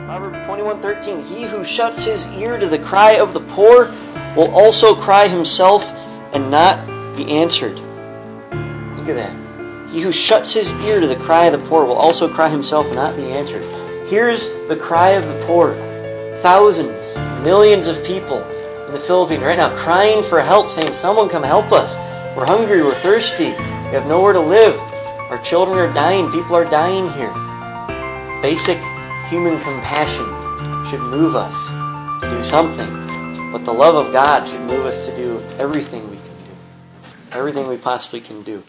Proverbs 21:13, he who shuts his ear to the cry of the poor will also cry himself and not be answered. Look at that. He who shuts his ear to the cry of the poor will also cry himself and not be answered. Here's the cry of the poor. Thousands, millions of people in the Philippines right now crying for help, saying, someone come help us. We're hungry, we're thirsty, we have nowhere to live. Our children are dying, people are dying here. Basic human compassion should move us to do something, but the love of God should move us to do everything we can do, everything we possibly can do.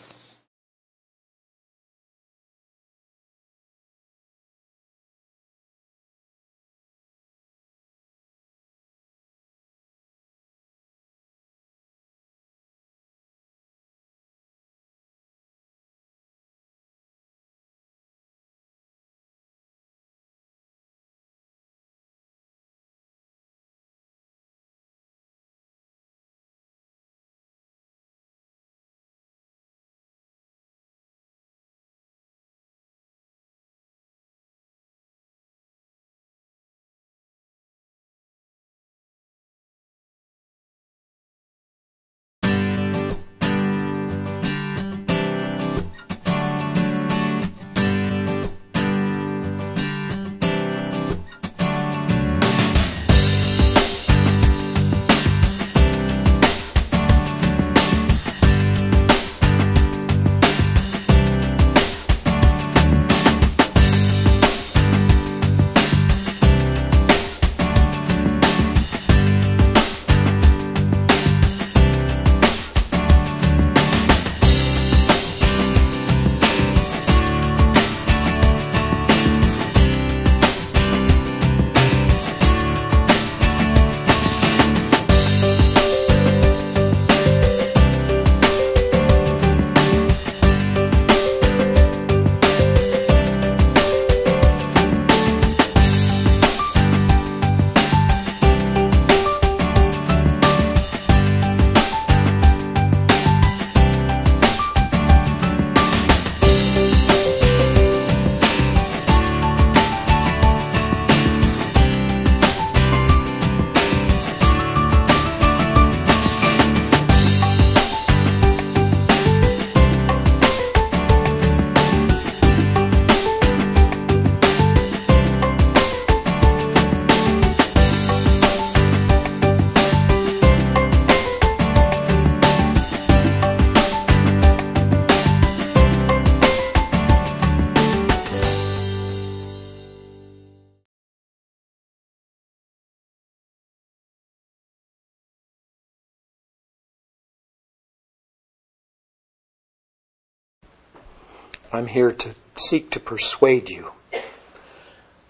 I'm here to seek to persuade you.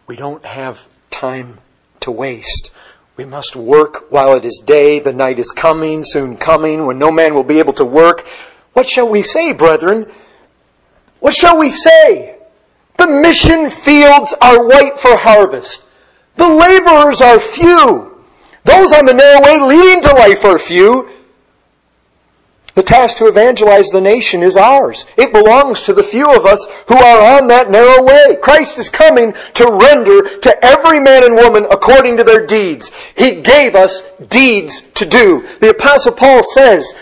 We don't have time to waste. We must work while it is day. The night is coming, soon coming, when no man will be able to work. What shall we say, brethren? What shall we say? The mission fields are white for harvest. The laborers are few. Those on the narrow way leading to life are few. The task to evangelize the nation is ours. It belongs to the few of us who are on that narrow way. Christ is coming to render to every man and woman according to their deeds. He gave us deeds to do. The Apostle Paul says,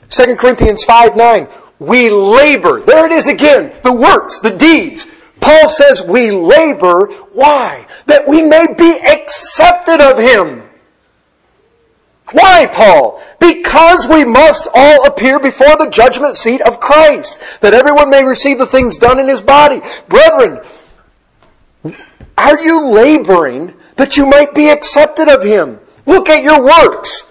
2 Corinthians 5:9, we labor. There it is again. The works, the deeds. Paul says we labor. Why? That we may be accepted of Him. Why, Paul? Because we must all appear before the judgment seat of Christ, that everyone may receive the things done in his body. Brethren, are you laboring that you might be accepted of Him? Look at your works.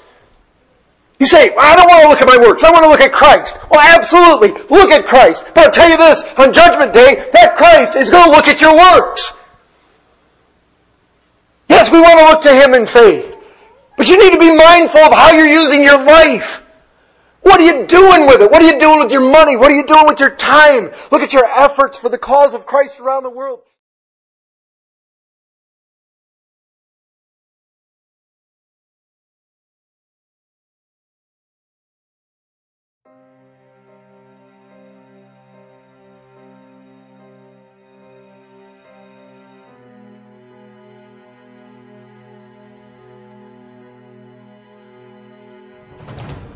You say, I don't want to look at my works. I want to look at Christ. Well, absolutely. Look at Christ. But I'll tell you this, on Judgment Day, that Christ is going to look at your works. Yes, we want to look to Him in faith. But you need to be mindful of how you're using your life. What are you doing with it? What are you doing with your money? What are you doing with your time? Look at your efforts for the cause of Christ around the world.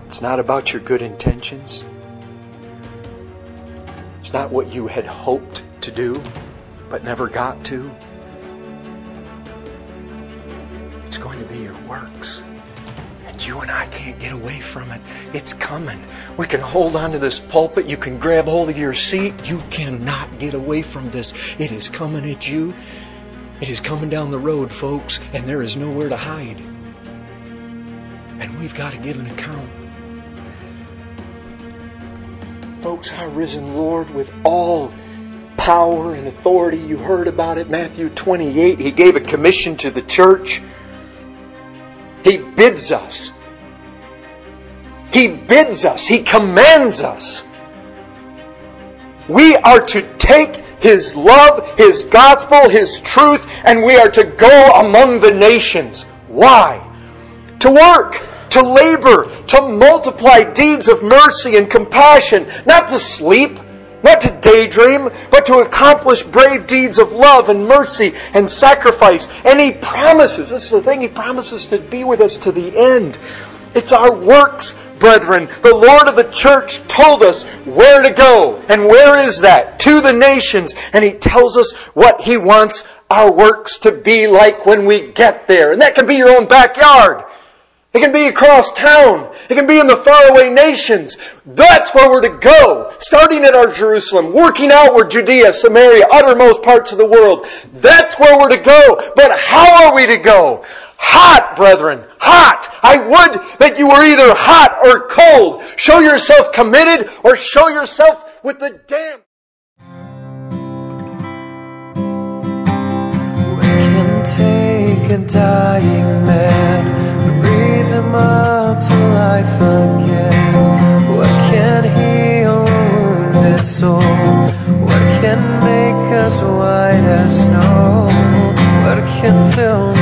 It's not about your good intentions. It's not what you had hoped to do, but never got to. It's going to be your works. And you and I can't get away from it. It's coming. We can hold on to this pulpit. You can grab hold of your seat. You cannot get away from this. It is coming at you. It is coming down the road, folks, and there is nowhere to hide. And we've got to give an account. Folks, our risen Lord, with all power and authority, you heard about it, Matthew 28. He gave a commission to the church. He bids us. He bids us. He commands us. We are to take His love, His gospel, His truth, and we are to go among the nations. Why? To work. To labor, to multiply deeds of mercy and compassion, not to sleep, not to daydream, but to accomplish brave deeds of love and mercy and sacrifice. And He promises, this is the thing, He promises to be with us to the end. It's our works, brethren. The Lord of the church told us where to go. And where is that? To the nations. And He tells us what He wants our works to be like when we get there. And that can be your own backyard. It can be across town. It can be in the faraway nations. That's where we're to go. Starting at our Jerusalem, working outward Judea, Samaria, uttermost parts of the world. That's where we're to go. But how are we to go? Hot, brethren. Hot. I would that you were either hot or cold. Show yourself committed or show yourself with the damn. We can take a dying man, raise him up to life again. What can heal a wounded soul? What can make us white as snow? What can fill